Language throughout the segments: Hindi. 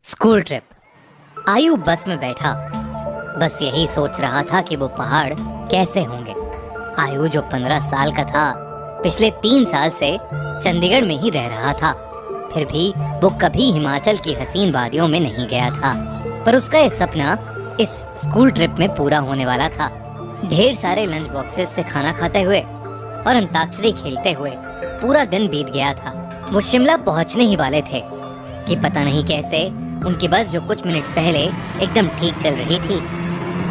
School trip. आयु बस में बैठा बस यही सोच रहा था कि वो पहाड़ कैसे होंगे। आयु जो 15 साल का था, पिछले 3 साल से चंडीगढ़ में ही रह रहा था। फिर भी वो कभी हिमाचल की हसीन वादियों में नहीं गया था। पर उसका ये सपना इस स्कूल ट्रिप में पूरा होने वाला था। ढेर सारे लंच बॉक्सेस से खाना खाते हुए और अंताक्षरी खेलते हुए पूरा दिन बीत गया था। वो शिमला पहुंचने ही वाले थे कि पता नहीं कैसे उनकी बस जो कुछ मिनट पहले एकदम ठीक चल रही थी,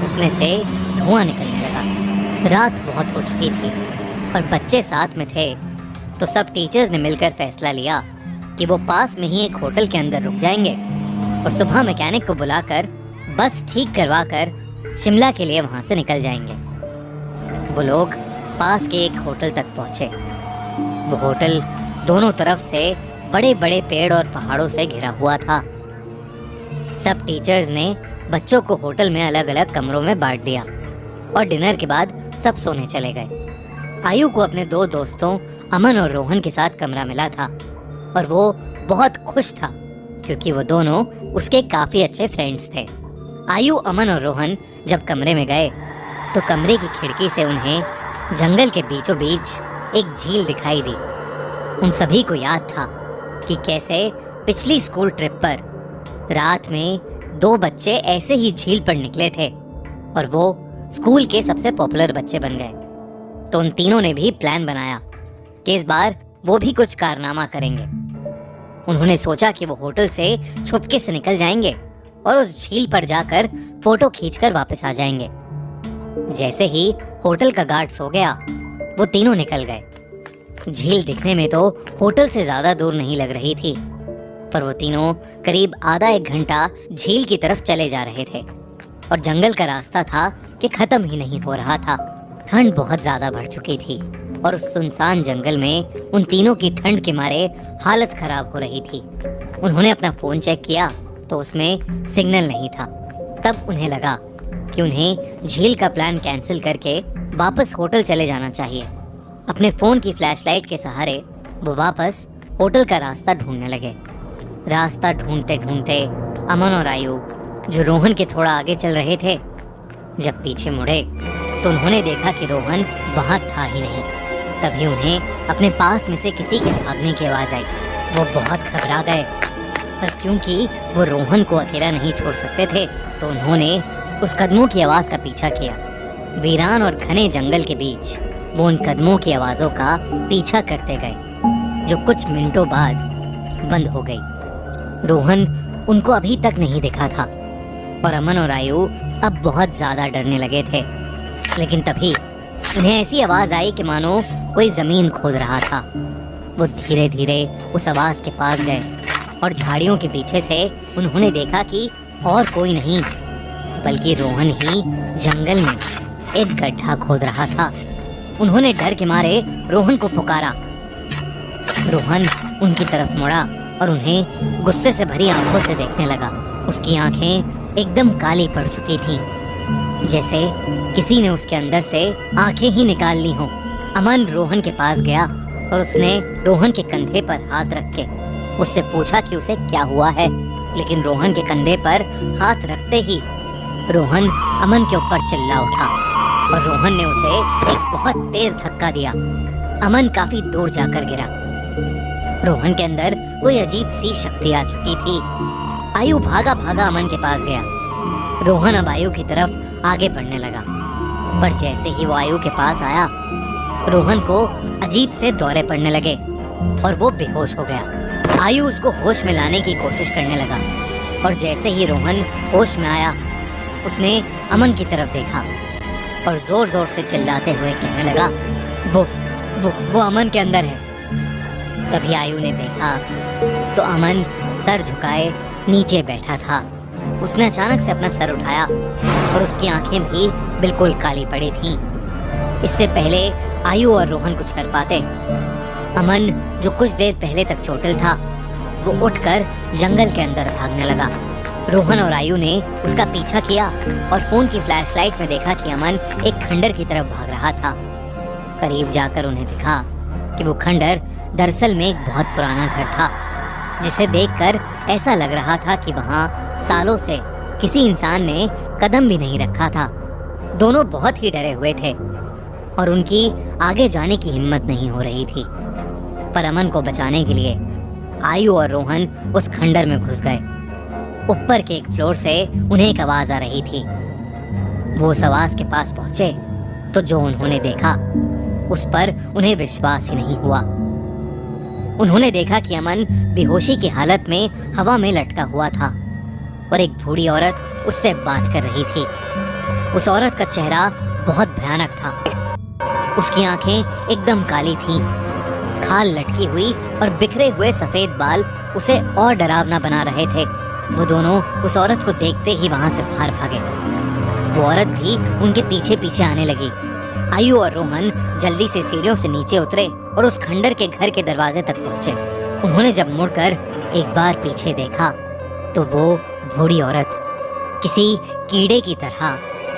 उसमें से धुआं निकलने लगा। रात बहुत हो चुकी थी और बच्चे साथ में थे, तो सब टीचर्स ने मिलकर फैसला लिया कि वो पास में ही एक होटल के अंदर रुक जाएंगे और सुबह मैकेनिक को बुलाकर बस ठीक करवा कर शिमला के लिए वहां से निकल जाएंगे। वो लोग पास के एक होटल तक पहुंचे। वो होटल दोनों तरफ से बड़े बड़े पेड़ और पहाड़ों से घिरा हुआ था। सब टीचर्स ने बच्चों को होटल में अलग अलग कमरों में बांट दिया और डिनर के बाद सब सोने चले गए। आयु को अपने 2 दोस्तों अमन और रोहन के साथ कमरा मिला था और वो बहुत खुश था क्योंकि वो दोनों उसके काफी अच्छे फ्रेंड्स थे। आयु, अमन और रोहन जब कमरे में गए तो कमरे की खिड़की से उन्हें जंगल के बीचों बीच एक झील दिखाई दी। उन सभी को याद था कि कैसे पिछली स्कूल ट्रिप पर रात में 2 बच्चे ऐसे ही झील पर निकले थे और वो स्कूल के सबसे पॉपुलर बच्चे बन गए। तो उन तीनों ने भी प्लान बनाया कि इस बार वो भी कुछ कारनामा करेंगे। उन्होंने सोचा कि वो होटल से छुपके से निकल जाएंगे और उस झील पर जाकर फोटो खींचकर वापस आ जाएंगे। जैसे ही होटल का गार्ड सो गया, वो तीनों निकल गए। झील दिखने में तो होटल से ज्यादा दूर नहीं लग रही थी, पर वो तीनों करीब आधा 1 घंटा झील की तरफ चले जा रहे थे और जंगल का रास्ता था कि खत्म ही नहीं हो रहा था। ठंड बहुत ज्यादा बढ़ चुकी थी और उस सुनसान जंगल में उन तीनों की ठंड के मारे हालत खराब हो रही थी। उन्होंने अपना फोन चेक किया तो उसमें सिग्नल नहीं था। तब उन्हें लगा कि उन्हें झील का प्लान कैंसिल करके वापस होटल चले जाना चाहिए। अपने फोन की फ्लैशलाइट के सहारे वो वापस होटल का रास्ता ढूंढने लगे। रास्ता ढूंढते ढूंढते अमन और आयु, जो रोहन के थोड़ा आगे चल रहे थे, जब पीछे मुड़े तो उन्होंने देखा कि रोहन वहां था ही नहीं। तभी उन्हें अपने पास में से किसी के भागने की आवाज आई। वो बहुत घबरा गए, पर क्योंकि वो रोहन को अकेला नहीं छोड़ सकते थे तो उन्होंने उस कदमों की आवाज का पीछा किया। वीरान और घने जंगल के बीच वो उन कदमों की आवाजों का पीछा करते गए, जो कुछ मिनटों बाद बंद हो गई। रोहन उनको अभी तक नहीं दिखा था और अमन और आयु अब बहुत ज्यादा डरने लगे थे। लेकिन तभी उन्हें ऐसी आवाज आई कि मानो कोई जमीन खोद रहा था। वो धीरे धीरे उस आवाज के पास गए और झाड़ियों के पीछे से उन्होंने देखा कि और कोई नहीं बल्कि रोहन ही जंगल में एक गड्ढा खोद रहा था। उन्होंने डर के मारे रोहन को पुकारा। रोहन उनकी तरफ मुड़ा और उन्हें गुस्से से भरी आंखों से देखने लगा। उसकी आंखें एकदम काली पड़ चुकी थीं, जैसे किसी ने उसके अंदर से आंखें ही निकाल ली हों। अमन रोहन के पास गया और उसने रोहन के कंधे पर हाथ रख के उससे पूछा कि उसे क्या हुआ है। लेकिन रोहन के कंधे पर हाथ रखते ही रोहन अमन के ऊपर चिल्ला उठा और रोहन ने उसे एक बहुत तेज धक्का दिया। अमन काफी दूर जाकर गिरा। रोहन के अंदर कोई अजीब सी शक्ति आ चुकी थी। आयु भागा भागा अमन के पास गया। रोहन अब आयु की तरफ आगे बढ़ने लगा, पर जैसे ही वो आयु के पास आया, रोहन को अजीब से दौरे पड़ने लगे और वो बेहोश हो गया। आयु उसको होश में लाने की कोशिश करने लगा और जैसे ही रोहन होश में आया, उसने अमन की तरफ देखा और जोर जोर से चिल्लाते हुए कहने लगा, वो अमन के अंदर है। तभी आयु ने देखा तो अमन सर झुकाए नीचे बैठा था। उसने अचानक से अपना सर उठाया और उसकी आंखें भी बिल्कुल काली पड़ी थीं। इससे पहले आयु और रोहन कुछ कर पाते, अमन जो कुछ देर पहले तक चोटिल था, वो उठकर जंगल के अंदर भागने लगा। रोहन और आयु ने उसका पीछा किया और फोन की फ्लैशलाइट में देखा कि अमन एक खंडर की तरफ भाग रहा था। करीब जाकर उन्हें दिखा कि वो खंडर दरअसल में एक बहुत पुराना घर था, जिसे देखकर ऐसा लग रहा था कि वहां सालों से किसी इंसान ने कदम भी नहीं रखा था। दोनों बहुत ही डरे हुए थे और उनकी आगे जाने की हिम्मत नहीं हो रही थी। पर अमन को बचाने के लिए आयु और रोहन उस खंडर में घुस गए। ऊपर के एक फ्लोर से उन्हें एक आवाज आ रही थी। वो उस आवाज के पास पहुंचे तो जो उन्होंने देखा उस पर उन्हें विश्वास ही नहीं हुआ। उन्होंने देखा कि अमन बेहोशी की हालत में हवा में लटका हुआ था और एक बूढ़ी औरत उससे बात कर रही थी। उस औरत का चेहरा बहुत भयानक था। उसकी आंखें एकदम काली थीं, खाल लटकी हुई और बिखरे हुए सफेद बाल उसे और डरावना बना रहे थे। वो दोनों उस औरत को देखते ही वहां से बाहर भागे। वो औरत भी उनके पीछे पीछे आने लगी। आयु और रोहन जल्दी से सीढ़ियों से नीचे उतरे और उस खंडर के घर के दरवाजे तक पहुंचे। उन्होंने जब मुड़कर एक बार पीछे देखा तो वो बूढ़ी औरत किसी कीड़े की तरह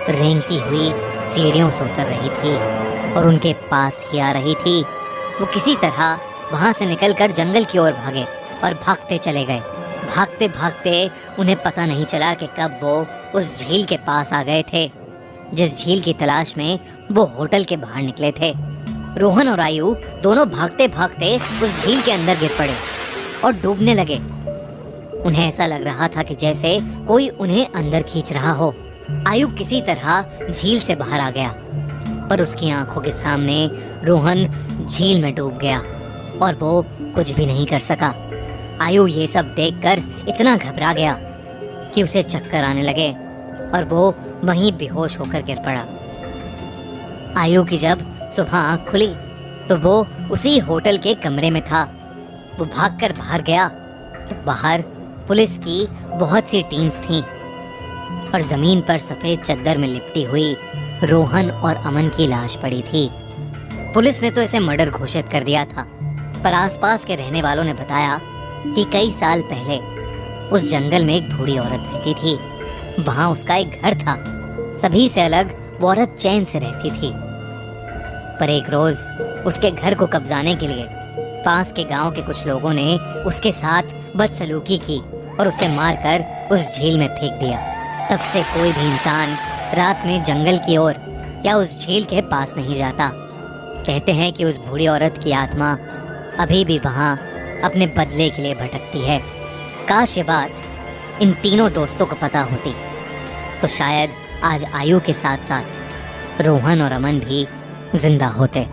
रेंगती हुई सीढ़ियों से उतर रही थी और उनके पास ही आ रही थी। वो किसी तरह वहां से निकलकर जंगल की ओर भागे और भागते चले गए। भागते भागते उन्हें पता नहीं चला कि कब वो उस झील के पास आ गए थे, जिस झील की तलाश में वो होटल के बाहर निकले थे। रोहन और आयु दोनों भागते भागते उस झील के अंदर गिर पड़े और डूबने लगे। उन्हें ऐसा लग रहा था कि जैसे कोई उन्हें अंदर खींच रहा हो। आयु किसी तरह झील से बाहर आ गया, पर उसकी आंखों के सामने रोहन झील में डूब गया और वो कुछ भी नहीं कर सका। आयु ये सब देखकर इतना घबरा गया कि उसे चक्कर आने लगे और वो वहीं बेहोश होकर गिर पड़ा। आयु की जब सुबह आंख खुली तो वो उसी होटल के कमरे में था। वो भागकर बाहर गया तो बाहर पुलिस की बहुत सी टीम्स थीं और जमीन पर सफेद चद्दर में लिपटी हुई रोहन और अमन की लाश पड़ी थी। पुलिस ने तो इसे मर्डर घोषित कर दिया था, पर आसपास के रहने वालों ने बताया कि कई साल पहले उस जंगल में एक बूढ़ी औरत रहती थी। वहां उसका एक घर था। सभी से अलग वो औरत चैन से रहती थी। पर एक रोज उसके घर को कब्जाने के लिए पास के गांव के कुछ लोगों ने उसके साथ बदसलूकी की और उसे मारकर उस झील में फेंक दिया। तब से कोई भी इंसान रात में जंगल की ओर या उस झील के पास नहीं जाता। कहते हैं कि उस बूढ़ी औरत की आत्मा अभी भी वहां अपने बदले के लिए भटकती है। काश ये बात इन तीनों दोस्तों को पता होती तो शायद आज आयु के साथ साथ रोहन और अमन भी जिंदा होते।